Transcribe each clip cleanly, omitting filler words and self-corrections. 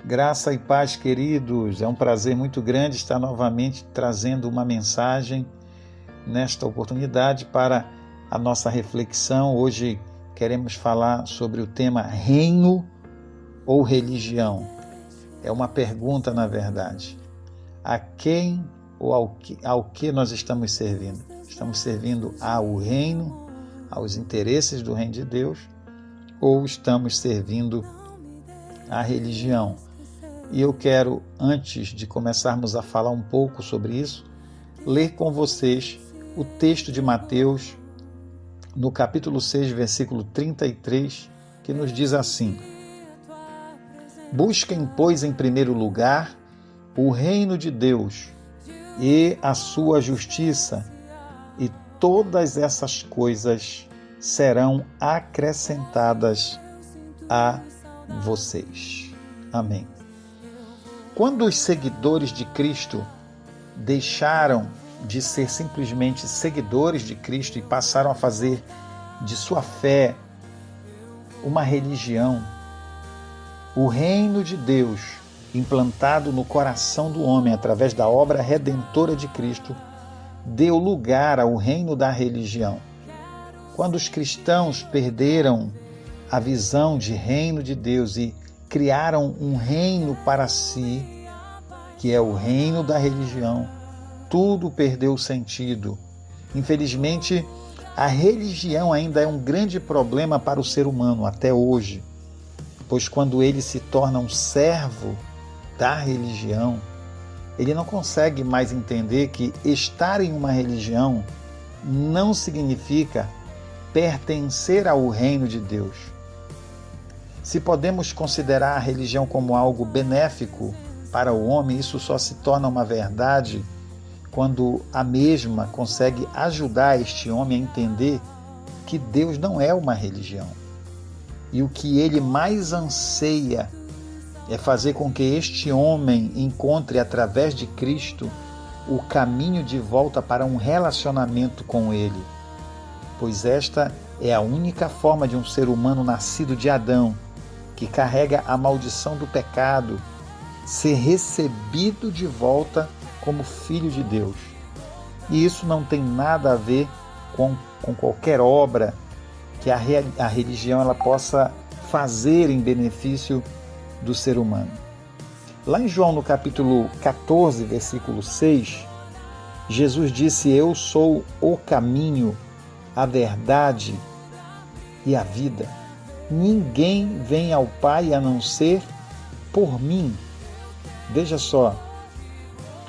Graça e paz, queridos. É um prazer muito grande estar novamente trazendo uma mensagem nesta oportunidade para a nossa reflexão. Hoje queremos falar sobre o tema reino ou religião. É uma pergunta, na verdade. A quem ou ao que nós estamos servindo? Estamos servindo ao reino, aos interesses do reino de Deus, ou estamos servindo à religião? E eu quero, antes de começarmos a falar um pouco sobre isso, ler com vocês o texto de Mateus, no capítulo 6, versículo 33, que nos diz assim: Busquem, pois, em primeiro lugar o reino de Deus e a sua justiça, e todas essas coisas serão acrescentadas a vocês. Amém. Quando os seguidores de Cristo deixaram de ser simplesmente seguidores de Cristo e passaram a fazer de sua fé uma religião, o reino de Deus, implantado no coração do homem através da obra redentora de Cristo, deu lugar ao reino da religião. Quando os cristãos perderam a visão de reino de Deus e criaram um reino para si, que é o reino da religião, tudo perdeu sentido. Infelizmente, a religião ainda é um grande problema para o ser humano até hoje, pois quando ele se torna um servo da religião, ele não consegue mais entender que estar em uma religião não significa pertencer ao reino de Deus. Se podemos considerar a religião como algo benéfico para o homem, isso só se torna uma verdade quando a mesma consegue ajudar este homem a entender que Deus não é uma religião. E o que ele mais anseia é fazer com que este homem encontre, através de Cristo, o caminho de volta para um relacionamento com Ele. Pois esta é a única forma de um ser humano nascido de Adão, que carrega a maldição do pecado, ser recebido de volta como filho de Deus. E isso não tem nada a ver com qualquer obra que a religião ela possa fazer em benefício do ser humano. Lá em João, no capítulo 14, versículo 6, Jesus disse: Eu sou o caminho, a verdade e a vida. Ninguém vem ao Pai a não ser por mim. Veja só,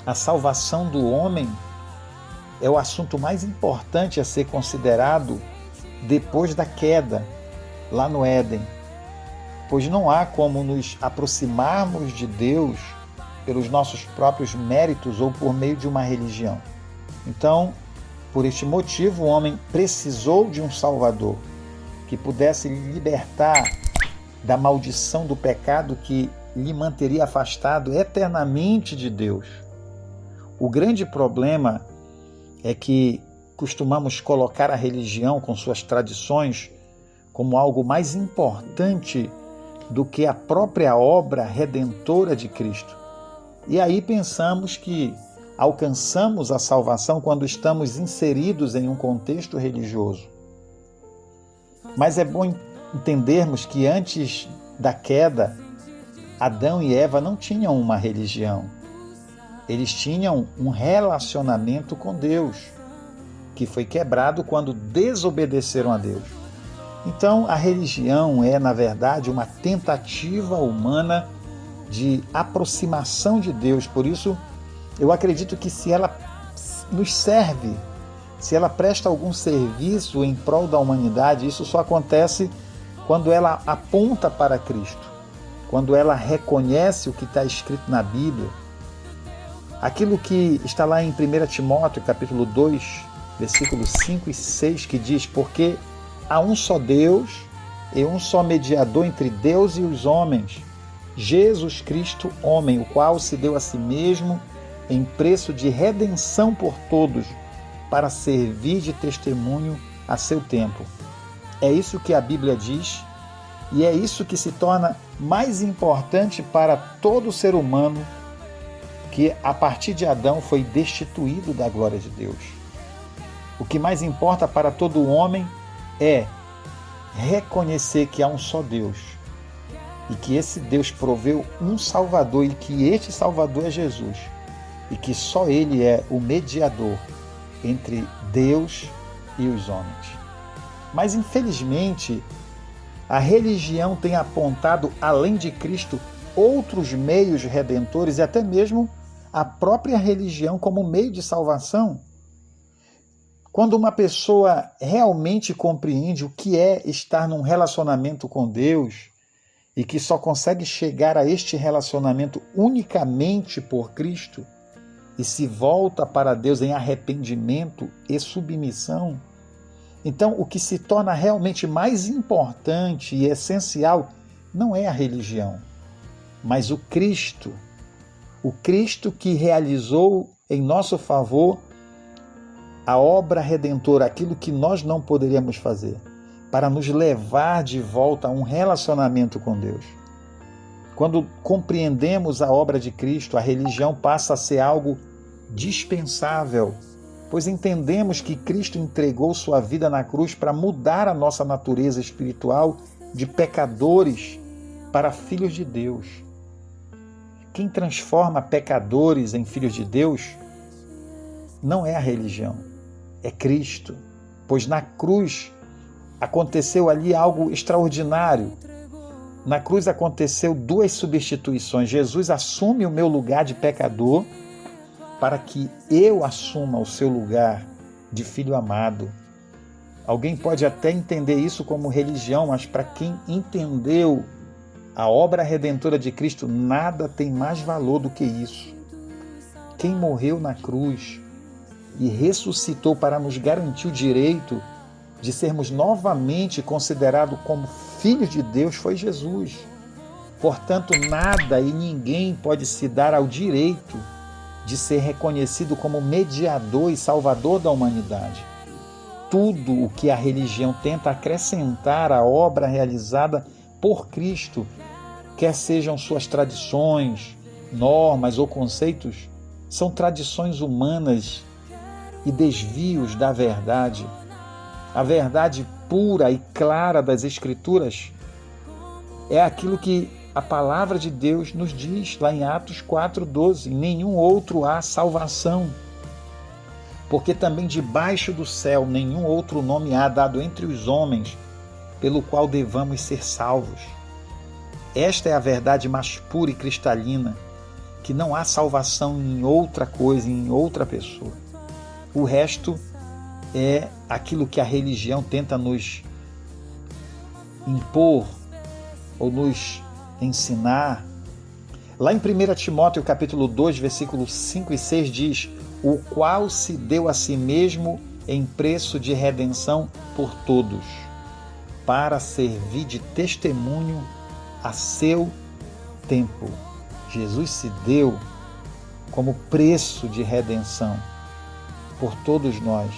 a salvação do homem é o assunto mais importante a ser considerado depois da queda, lá no Éden. Pois não há como nos aproximarmos de Deus pelos nossos próprios méritos ou por meio de uma religião. Então, por este motivo, o homem precisou de um Salvador que pudesse lhe libertar da maldição do pecado que lhe manteria afastado eternamente de Deus. O grande problema é que costumamos colocar a religião com suas tradições como algo mais importante do que a própria obra redentora de Cristo. E aí pensamos que alcançamos a salvação quando estamos inseridos em um contexto religioso. Mas é bom entendermos que antes da queda, Adão e Eva não tinham uma religião. Eles tinham um relacionamento com Deus, que foi quebrado quando desobedeceram a Deus. Então, a religião é, na verdade, uma tentativa humana de aproximação de Deus. Por isso, eu acredito que se ela nos serve, se ela presta algum serviço em prol da humanidade, isso só acontece quando ela aponta para Cristo, quando ela reconhece o que está escrito na Bíblia. Aquilo que está lá em 1 Timóteo, capítulo 2, versículos 5 e 6, que diz: Porque há um só Deus e um só mediador entre Deus e os homens, Jesus Cristo, homem, o qual se deu a si mesmo em preço de redenção por todos, para servir de testemunho a seu tempo. É isso que a Bíblia diz, E é isso que se torna mais importante para todo ser humano, que a partir de Adão foi destituído da glória de Deus. O que mais importa para todo homem é reconhecer que há um só Deus e que esse Deus proveu um Salvador e que este Salvador é Jesus e que só Ele é o mediador entre Deus e os homens. Mas infelizmente a religião tem apontado, além de Cristo, outros meios redentores e até mesmo a própria religião como meio de salvação. Quando uma pessoa realmente compreende o que é estar num relacionamento com Deus e que só consegue chegar a este relacionamento unicamente por Cristo e se volta para Deus em arrependimento e submissão, então o que se torna realmente mais importante e essencial não é a religião, mas o Cristo que realizou em nosso favor a obra redentora, aquilo que nós não poderíamos fazer, para nos levar de volta a um relacionamento com Deus. Quando compreendemos a obra de Cristo, a religião passa a ser algo dispensável, pois entendemos que Cristo entregou sua vida na cruz para mudar a nossa natureza espiritual de pecadores para filhos de Deus. Quem transforma pecadores em filhos de Deus não é a religião, é Cristo, pois na cruz aconteceu ali algo extraordinário. Na cruz aconteceu duas substituições. Jesus assume o meu lugar de pecador para que eu assuma o seu lugar de filho amado. Alguém pode até entender isso como religião, mas para quem entendeu a obra redentora de Cristo, nada tem mais valor do que isso. Quem morreu na cruz e ressuscitou para nos garantir o direito de sermos novamente considerados como filhos de Deus foi Jesus. Portanto, nada e ninguém pode se dar ao direito de ser reconhecido como mediador e salvador da humanidade. Tudo o que a religião tenta acrescentar à obra realizada por Cristo, quer sejam suas tradições, normas ou conceitos, são tradições humanas e desvios da verdade. A verdade pura e clara das Escrituras é aquilo que a palavra de Deus nos diz lá em Atos 4:12. Em nenhum outro há salvação, porque também debaixo do céu nenhum outro nome há dado entre os homens pelo qual devamos ser salvos. Esta é a verdade mais pura e cristalina, que não há salvação em outra coisa, em outra pessoa. O resto é aquilo que a religião tenta nos impor ou nos ensinar. Lá em 1 Timóteo capítulo 2, versículos 5 e 6 diz: o qual se deu a si mesmo em preço de redenção por todos, para servir de testemunho a seu tempo. Jesus se deu como preço de redenção por todos nós.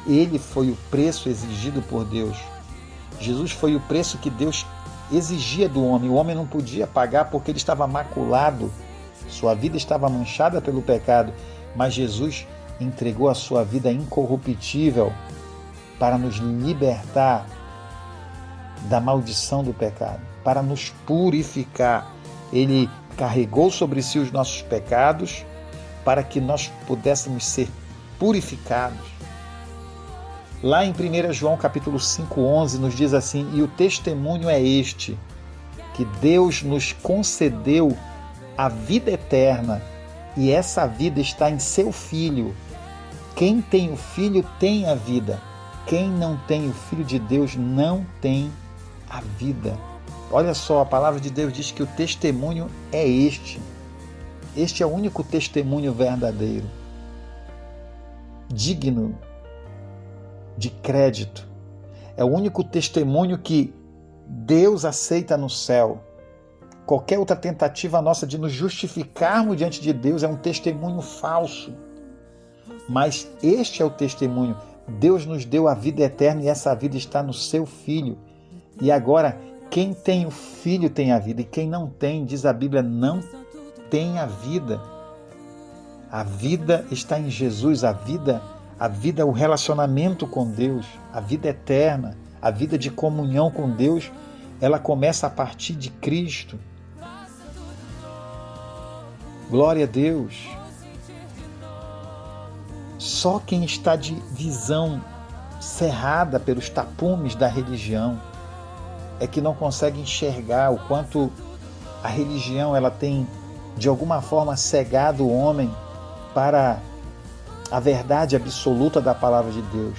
Ele foi o preço exigido por Deus. Jesus foi o preço que Deus exigia do homem. O homem não podia pagar porque ele estava maculado, sua vida estava manchada pelo pecado, mas Jesus entregou a sua vida incorruptível para nos libertar da maldição do pecado, para nos purificar. Ele carregou sobre si os nossos pecados para que nós pudéssemos ser purificados. Lá em 1 João capítulo 5:11 nos diz assim: e o testemunho é este, que Deus nos concedeu a vida eterna, e essa vida está em seu Filho. Quem tem o Filho tem a vida. Quem não tem o Filho de Deus não tem a vida. Olha só, a palavra de Deus diz que o testemunho é este. Este é o único testemunho verdadeiro, digno de crédito. É o único testemunho que Deus aceita no céu. Qualquer outra tentativa nossa de nos justificarmos diante de Deus é um testemunho falso. Mas este é o testemunho. Deus nos deu a vida eterna e essa vida está no seu Filho. E agora, Quem tem o Filho tem a vida, e quem não tem, diz a Bíblia, não tem a vida. A vida está em Jesus, a vida é o relacionamento com Deus, a vida eterna, a vida de comunhão com Deus, ela começa a partir de Cristo. Glória a Deus. Só quem está de visão cerrada pelos tapumes da religião é que não consegue enxergar o quanto a religião ela tem, de alguma forma, cegado o homem para a verdade absoluta da palavra de Deus,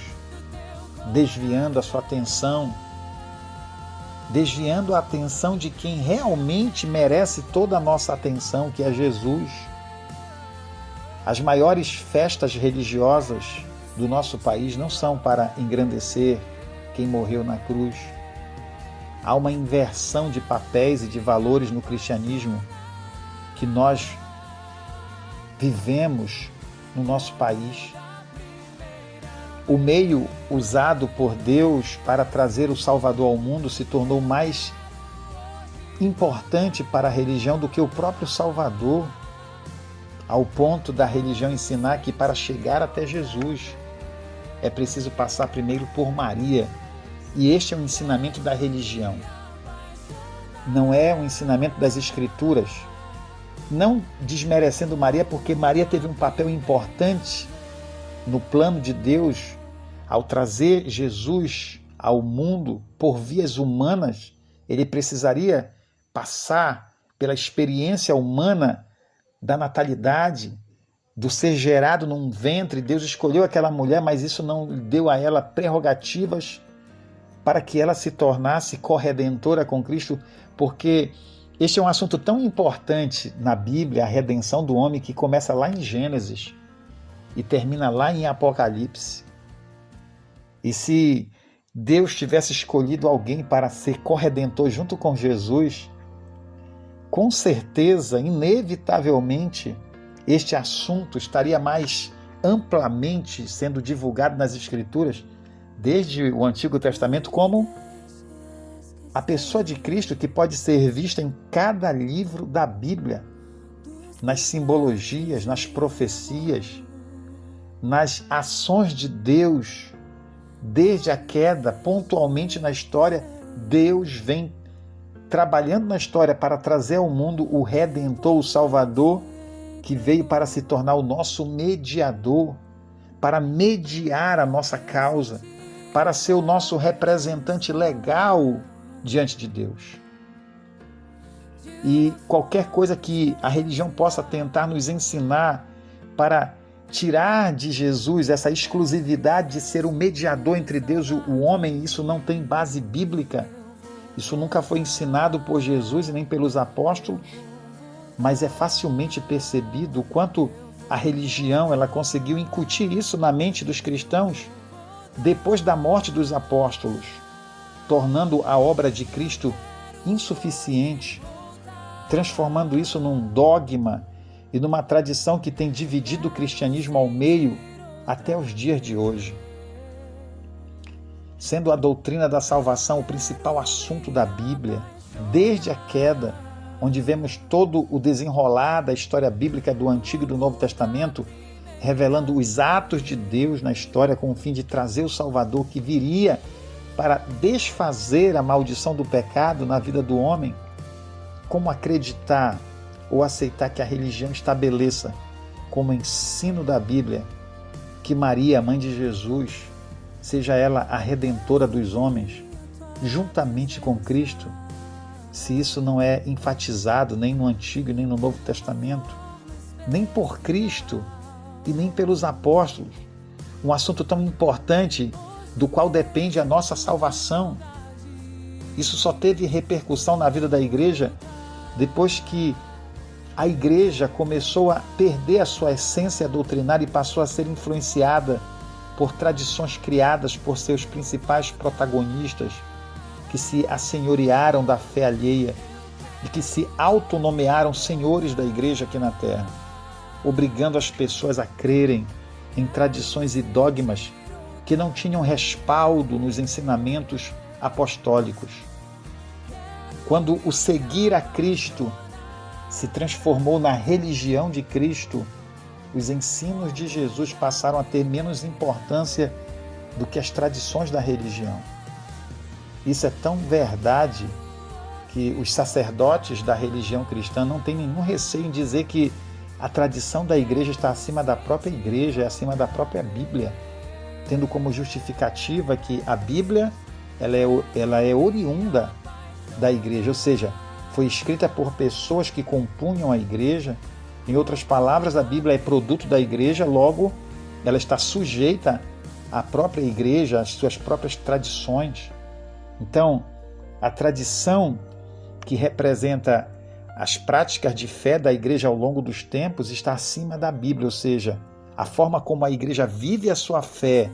desviando a sua atenção, desviando a atenção de quem realmente merece toda a nossa atenção, que é Jesus. As maiores festas religiosas do nosso país não são para engrandecer quem morreu na cruz. Há uma inversão de papéis e de valores no cristianismo que nós vivemos no nosso país. O meio usado por Deus para trazer o Salvador ao mundo se tornou mais importante para a religião do que o próprio Salvador, ao ponto da religião ensinar que para chegar até Jesus é preciso passar primeiro por Maria. E este é o ensinamento da religião. Não é um ensinamento das Escrituras. Não desmerecendo Maria, porque Maria teve um papel importante no plano de Deus ao trazer Jesus ao mundo por vias humanas. Ele precisaria passar pela experiência humana da natalidade, do ser gerado num ventre. Deus escolheu aquela mulher, mas isso não deu a ela prerrogativas para que ela se tornasse corredentora com Cristo, porque este é um assunto tão importante na Bíblia, a redenção do homem, que começa lá em Gênesis e termina lá em Apocalipse. E se Deus tivesse escolhido alguém para ser corredentor junto com Jesus, com certeza, inevitavelmente, este assunto estaria mais amplamente sendo divulgado nas Escrituras, desde o Antigo Testamento, como a pessoa de Cristo, que pode ser vista em cada livro da Bíblia, nas simbologias, nas profecias, nas ações de Deus, desde a queda, pontualmente na história. Deus vem trabalhando na história para trazer ao mundo o Redentor, o Salvador, que veio para se tornar o nosso mediador, para mediar a nossa causa, para ser o nosso representante legal diante de Deus. E qualquer coisa que a religião possa tentar nos ensinar para tirar de Jesus essa exclusividade de ser o mediador entre Deus e o homem, isso não tem base bíblica. Isso nunca foi ensinado por Jesus e nem pelos apóstolos, mas é facilmente percebido o quanto a religião ela conseguiu incutir isso na mente dos cristãos depois da morte dos apóstolos, tornando a obra de Cristo insuficiente, transformando isso num dogma e numa tradição que tem dividido o cristianismo ao meio até os dias de hoje. Sendo a doutrina da salvação o principal assunto da Bíblia, desde a queda, onde vemos todo o desenrolar da história bíblica do Antigo e do Novo Testamento, revelando os atos de Deus na história com o fim de trazer o Salvador que viria para desfazer a maldição do pecado na vida do homem. Como acreditar ou aceitar que a religião estabeleça como ensino da Bíblia que Maria, mãe de Jesus, seja ela a redentora dos homens, juntamente com Cristo, se isso não é enfatizado nem no Antigo nem no Novo Testamento, nem por Cristo e nem pelos apóstolos, um assunto tão importante do qual depende a nossa salvação. Isso só teve repercussão na vida da igreja depois que a igreja começou a perder a sua essência doutrinária e passou a ser influenciada por tradições criadas por seus principais protagonistas, que se assenhorearam da fé alheia e que se autonomearam senhores da igreja aqui na terra, obrigando as pessoas a crerem em tradições e dogmas que não tinham respaldo nos ensinamentos apostólicos. Quando o seguir a Cristo se transformou na religião de Cristo, os ensinos de Jesus passaram a ter menos importância do que as tradições da religião. Isso é tão verdade que os sacerdotes da religião cristã não têm nenhum receio em dizer que a tradição da igreja está acima da própria igreja, é acima da própria Bíblia, tendo como justificativa que a Bíblia ela é oriunda da igreja, ou seja, foi escrita por pessoas que compunham a igreja. Em outras palavras, a Bíblia é produto da igreja, logo ela está sujeita à própria igreja, às suas próprias tradições. Então, a tradição que representa as práticas de fé da igreja ao longo dos tempos está acima da Bíblia, ou seja, a forma como a igreja vive a sua fé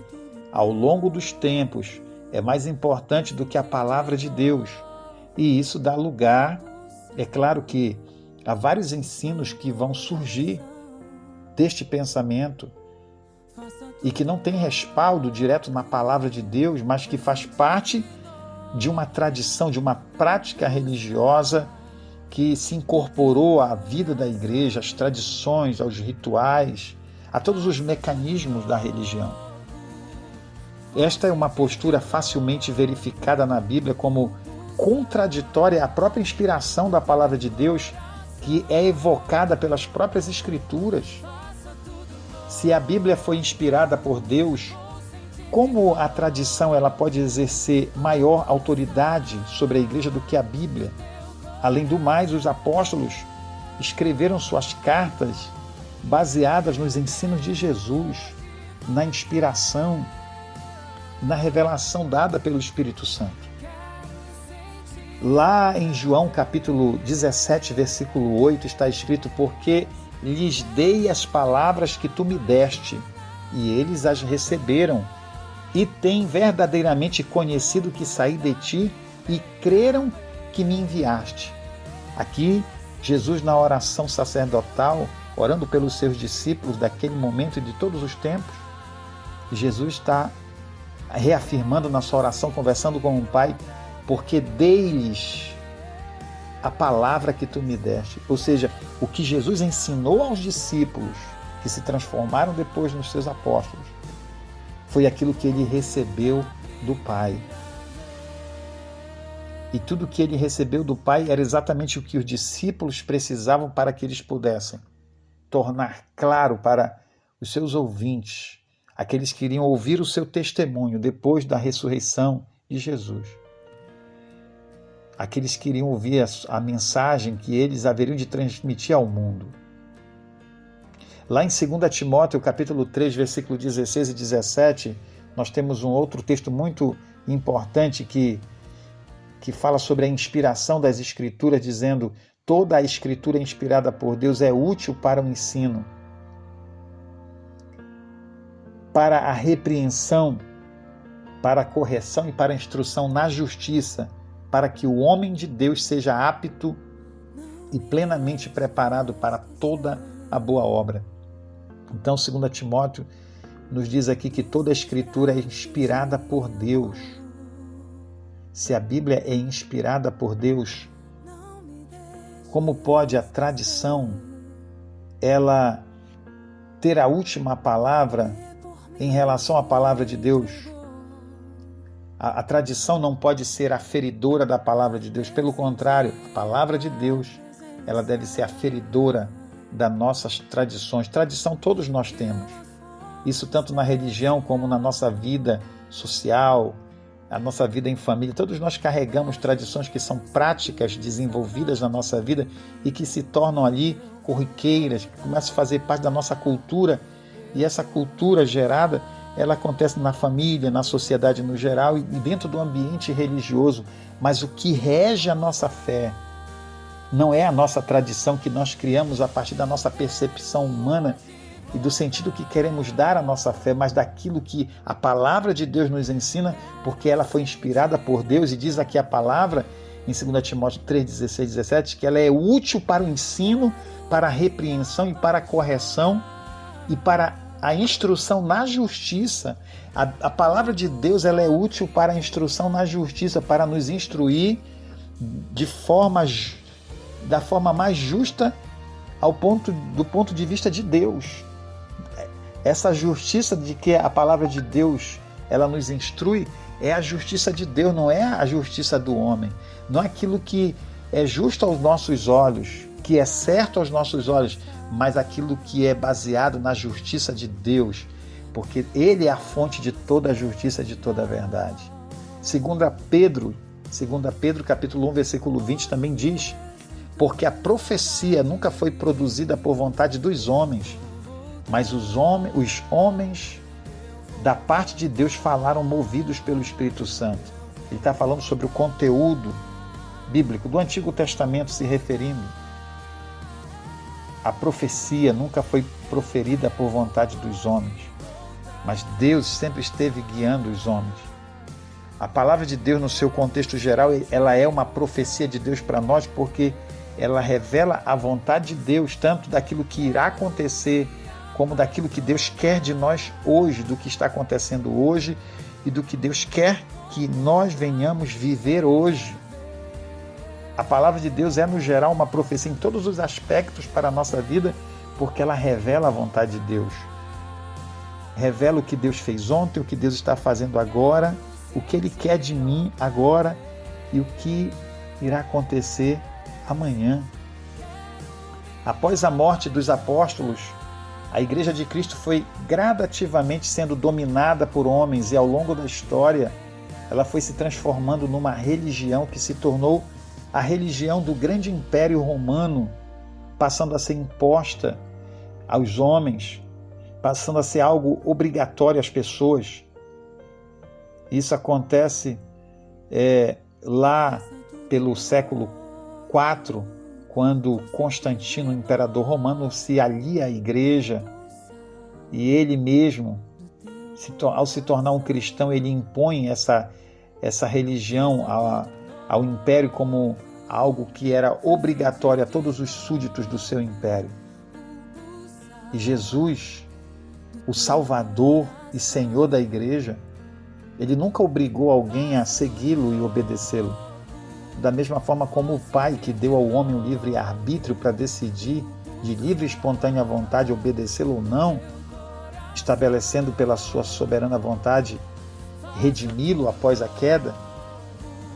ao longo dos tempos é mais importante do que a palavra de Deus. E isso dá lugar, é claro que há vários ensinos que vão surgir deste pensamento e que não tem respaldo direto na palavra de Deus, mas que faz parte de uma tradição, de uma prática religiosa que se incorporou à vida da igreja, às tradições, aos rituais, a todos os mecanismos da religião. Esta é uma postura facilmente verificada na Bíblia como contraditória à própria inspiração da palavra de Deus, que é evocada pelas próprias Escrituras. Se a Bíblia foi inspirada por Deus, como a tradição ela pode exercer maior autoridade sobre a igreja do que a Bíblia? Além do mais, os apóstolos escreveram suas cartas baseadas nos ensinos de Jesus, na inspiração, na revelação dada pelo Espírito Santo. Lá em João capítulo 17, versículo 8, está escrito: porque lhes dei as palavras que tu me deste, e eles as receberam, e têm verdadeiramente conhecido que saí de ti, e creram que me enviaste. Aqui, Jesus, na oração sacerdotal, orando pelos seus discípulos daquele momento e de todos os tempos, Jesus está reafirmando na sua oração, conversando com o Pai: porque dei-lhes a palavra que tu me deste. Ou seja, o que Jesus ensinou aos discípulos, que se transformaram depois nos seus apóstolos, foi aquilo que ele recebeu do Pai. E tudo que ele recebeu do Pai era exatamente o que os discípulos precisavam para que eles pudessem tornar claro para os seus ouvintes, aqueles que iriam ouvir o seu testemunho depois da ressurreição de Jesus. Aqueles que iriam ouvir a mensagem que eles haveriam de transmitir ao mundo. Lá em 2 Timóteo, capítulo 3, versículo 16 e 17, nós temos um outro texto muito importante que fala sobre a inspiração das Escrituras, dizendo: toda a Escritura inspirada por Deus é útil para o ensino, para a repreensão, para a correção e para a instrução na justiça, para que o homem de Deus seja apto e plenamente preparado para toda a boa obra. Então, 2 Timóteo nos diz aqui que toda a Escritura é inspirada por Deus. Se a Bíblia é inspirada por Deus, como pode a tradição ela ter a última palavra em relação à palavra de Deus? A tradição não pode ser aferidora da palavra de Deus. Pelo contrário, a palavra de Deus ela deve ser aferidora das nossas tradições. Tradição todos nós temos. Isso tanto na religião como na nossa vida social, a nossa vida em família. Todos nós carregamos tradições que são práticas desenvolvidas na nossa vida e que se tornam ali corriqueiras, que começam a fazer parte da nossa cultura. E essa cultura gerada, ela acontece na família, na sociedade no geral e dentro do ambiente religioso. Mas o que rege a nossa fé não é a nossa tradição que nós criamos a partir da nossa percepção humana e do sentido que queremos dar à nossa fé, mas daquilo que a palavra de Deus nos ensina, porque ela foi inspirada por Deus, e diz aqui a palavra, em 2 Timóteo 3, 16 e 17, que ela é útil para o ensino, para a repreensão e para a correção e para a instrução na justiça. A palavra de Deus ela é útil para a instrução na justiça, para nos instruir da forma mais justa do ponto de vista de Deus. Essa justiça de que a palavra de Deus ela nos instrui é a justiça de Deus, não é a justiça do homem. Não é aquilo que é justo aos nossos olhos, que é certo aos nossos olhos, mas aquilo que é baseado na justiça de Deus, porque Ele é a fonte de toda a justiça, de toda a verdade. 2 Pedro, capítulo 1, versículo 20, também diz: porque a profecia nunca foi produzida por vontade dos homens, mas os homens da parte de Deus falaram movidos pelo Espírito Santo. Ele está falando sobre o conteúdo bíblico do Antigo Testamento, se referindo. A profecia nunca foi proferida por vontade dos homens, mas Deus sempre esteve guiando os homens. A palavra de Deus, no seu contexto geral, ela é uma profecia de Deus para nós, porque ela revela a vontade de Deus, tanto daquilo que irá acontecer, como daquilo que Deus quer de nós hoje, do que está acontecendo hoje e do que Deus quer que nós venhamos viver hoje. A palavra de Deus é, no geral, uma profecia em todos os aspectos para a nossa vida, porque ela revela a vontade de Deus. Revela o que Deus fez ontem, o que Deus está fazendo agora, o que Ele quer de mim agora e o que irá acontecer amanhã. Após a morte dos apóstolos, a Igreja de Cristo foi gradativamente sendo dominada por homens e, ao longo da história, ela foi se transformando numa religião que se tornou a religião do grande Império Romano, passando a ser imposta aos homens, passando a ser algo obrigatório às pessoas. Isso acontece lá pelo século IV, quando Constantino, o imperador romano, se alia à igreja e ele mesmo, ao se tornar um cristão, ele impõe essa religião ao império como algo que era obrigatório a todos os súditos do seu império. E Jesus, o Salvador e Senhor da igreja, ele nunca obrigou alguém a segui-lo e obedecê-lo. Da mesma forma como o Pai, que deu ao homem o livre arbítrio para decidir de livre e espontânea vontade obedecê-lo ou não, estabelecendo pela sua soberana vontade redimi-lo após a queda,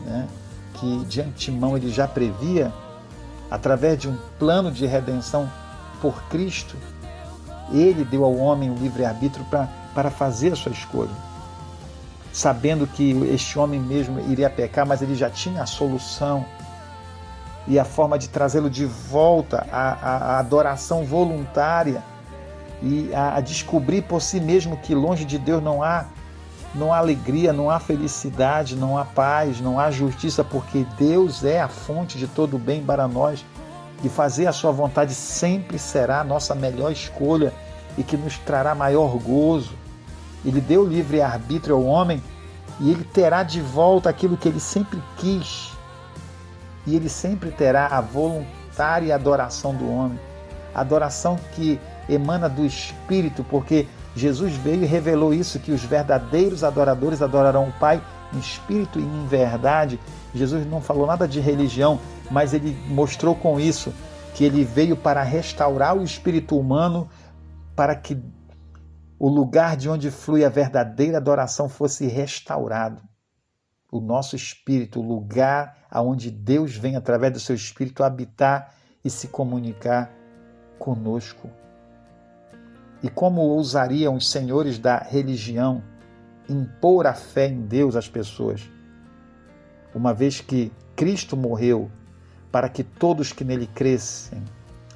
né, que de antemão ele já previa, através de um plano de redenção por Cristo, ele deu ao homem o livre arbítrio para fazer a sua escolha, sabendo que este homem mesmo iria pecar, mas ele já tinha a solução e a forma de trazê-lo de volta à adoração voluntária e a descobrir por si mesmo que longe de Deus não há alegria, não há felicidade, não há paz, não há justiça, porque Deus é a fonte de todo o bem para nós, e fazer a sua vontade sempre será a nossa melhor escolha e que nos trará maior gozo. Ele deu livre-arbítrio ao homem e ele terá de volta aquilo que ele sempre quis. E ele sempre terá a voluntária adoração do homem. A adoração que emana do Espírito, porque Jesus veio e revelou isso, que os verdadeiros adoradores adorarão o Pai em espírito e em verdade. Jesus não falou nada de religião, mas ele mostrou com isso que ele veio para restaurar o espírito humano, para que o lugar de onde flui a verdadeira adoração fosse restaurado. O nosso espírito, o lugar aonde Deus vem através do seu espírito habitar e se comunicar conosco. E como ousariam os senhores da religião impor a fé em Deus às pessoas, uma vez que Cristo morreu para que todos que nele crescem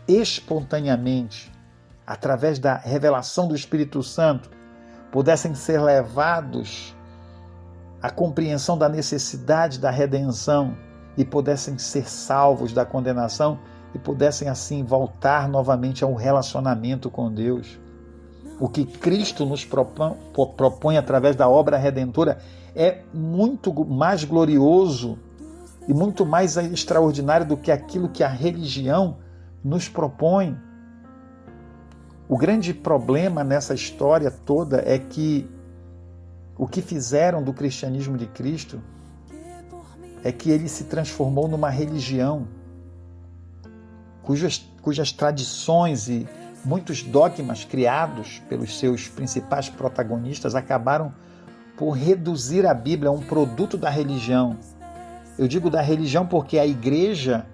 espontaneamente, através da revelação do Espírito Santo, pudessem ser levados à compreensão da necessidade da redenção e pudessem ser salvos da condenação e pudessem assim voltar novamente ao relacionamento com Deus. O que Cristo nos propõe através da obra redentora é muito mais glorioso e muito mais extraordinário do que aquilo que a religião nos propõe. O grande problema nessa história toda é que o que fizeram do cristianismo de Cristo é que ele se transformou numa religião cujas tradições e muitos dogmas criados pelos seus principais protagonistas acabaram por reduzir a Bíblia a um produto da religião. Eu digo da religião porque a igreja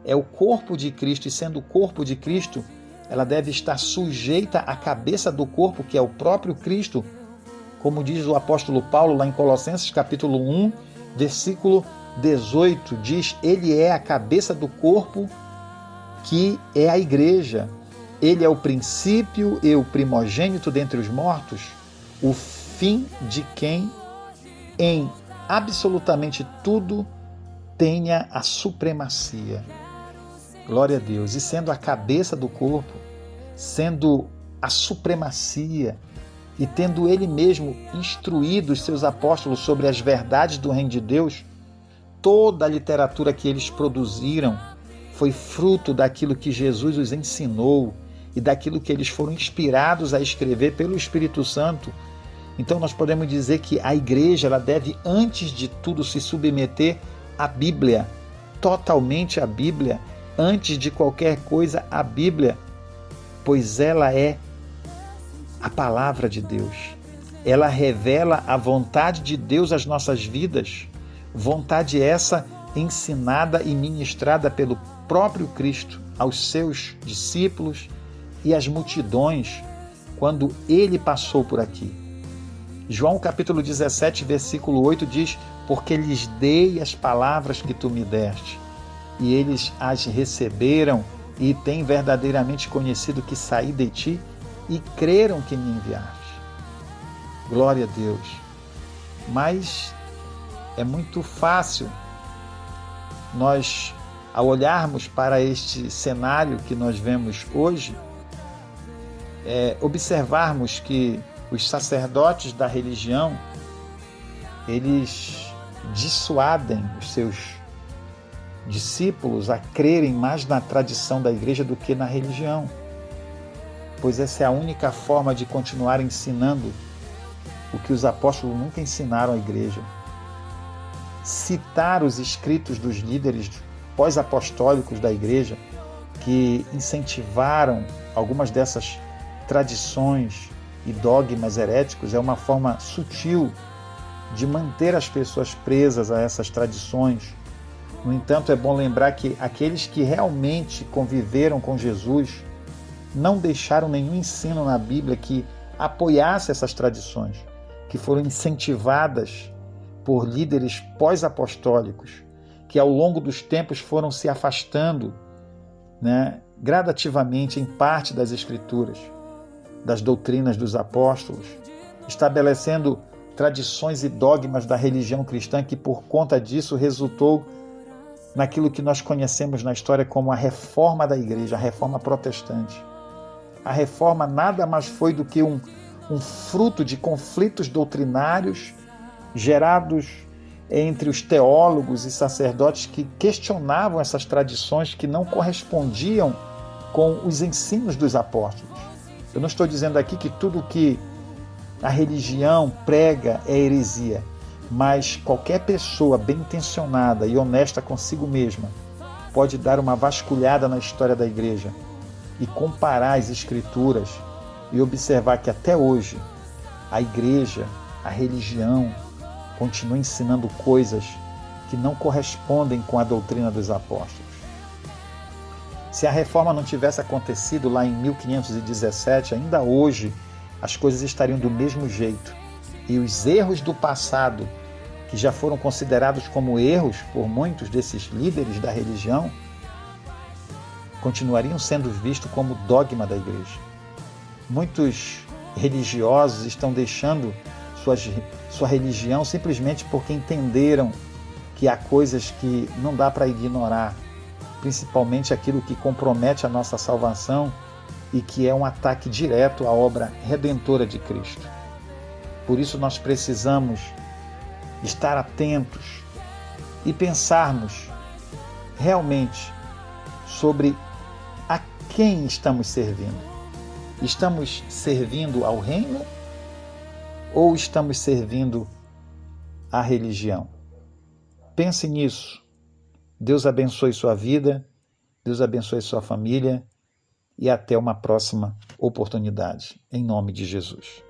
é o corpo de Cristo, e sendo o corpo de Cristo, ela deve estar sujeita à cabeça do corpo, que é o próprio Cristo, como diz o apóstolo Paulo lá em Colossenses capítulo 1, versículo 18, diz: ele é a cabeça do corpo, que é a igreja. Ele é o princípio e o primogênito dentre os mortos, o fim de quem em absolutamente tudo tenha a supremacia. Glória a Deus. E sendo a cabeça do corpo, sendo a supremacia, e tendo ele mesmo instruído os seus apóstolos sobre as verdades do reino de Deus, toda a literatura que eles produziram foi fruto daquilo que Jesus os ensinou e daquilo que eles foram inspirados a escrever pelo Espírito Santo. Então nós podemos dizer que a igreja ela deve, antes de tudo, se submeter à Bíblia, totalmente à Bíblia, antes de qualquer coisa à Bíblia, pois ela é a palavra de Deus. Ela revela a vontade de Deus às nossas vidas, vontade essa ensinada e ministrada pelo próprio Cristo aos seus discípulos e às multidões quando ele passou por aqui. João capítulo 17, versículo 8 diz: porque lhes dei as palavras que tu me deste, e eles as receberam e têm verdadeiramente conhecido que saí de ti e creram que me enviaste. Glória a Deus. Mas é muito fácil nós, ao olharmos para este cenário que nós vemos hoje, observarmos que os sacerdotes da religião, eles dissuadem os seus discípulos a crerem mais na tradição da igreja do que na religião, pois essa é a única forma de continuar ensinando o que os apóstolos nunca ensinaram à igreja. Citar os escritos dos líderes pós-apostólicos da igreja que incentivaram algumas dessas tradições e dogmas heréticos é uma forma sutil de manter as pessoas presas a essas tradições. No entanto, é bom lembrar que aqueles que realmente conviveram com Jesus não deixaram nenhum ensino na Bíblia que apoiasse essas tradições, que foram incentivadas por líderes pós-apostólicos, que ao longo dos tempos foram se afastando, gradativamente em parte das Escrituras, das doutrinas dos apóstolos, estabelecendo tradições e dogmas da religião cristã que, por conta disso, resultou naquilo que nós conhecemos na história como a reforma da igreja, a reforma protestante. A reforma nada mais foi do que um fruto de conflitos doutrinários gerados entre os teólogos e sacerdotes que questionavam essas tradições que não correspondiam com os ensinos dos apóstolos. Eu não estou dizendo aqui que tudo que a religião prega é heresia, mas qualquer pessoa bem intencionada e honesta consigo mesma pode dar uma vasculhada na história da igreja e comparar as Escrituras e observar que até hoje a igreja, a religião, continua ensinando coisas que não correspondem com a doutrina dos apóstolos. Se a reforma não tivesse acontecido lá em 1517, ainda hoje as coisas estariam do mesmo jeito. E os erros do passado, que já foram considerados como erros por muitos desses líderes da religião, continuariam sendo vistos como dogma da igreja. Muitos religiosos estão deixando sua religião simplesmente porque entenderam que há coisas que não dá para ignorar, principalmente aquilo que compromete a nossa salvação e que é um ataque direto à obra redentora de Cristo. Por isso nós precisamos estar atentos e pensarmos realmente sobre a quem estamos servindo. Estamos servindo ao reino ou estamos servindo à religião? Pense nisso. Deus abençoe sua vida, Deus abençoe sua família e até uma próxima oportunidade. Em nome de Jesus.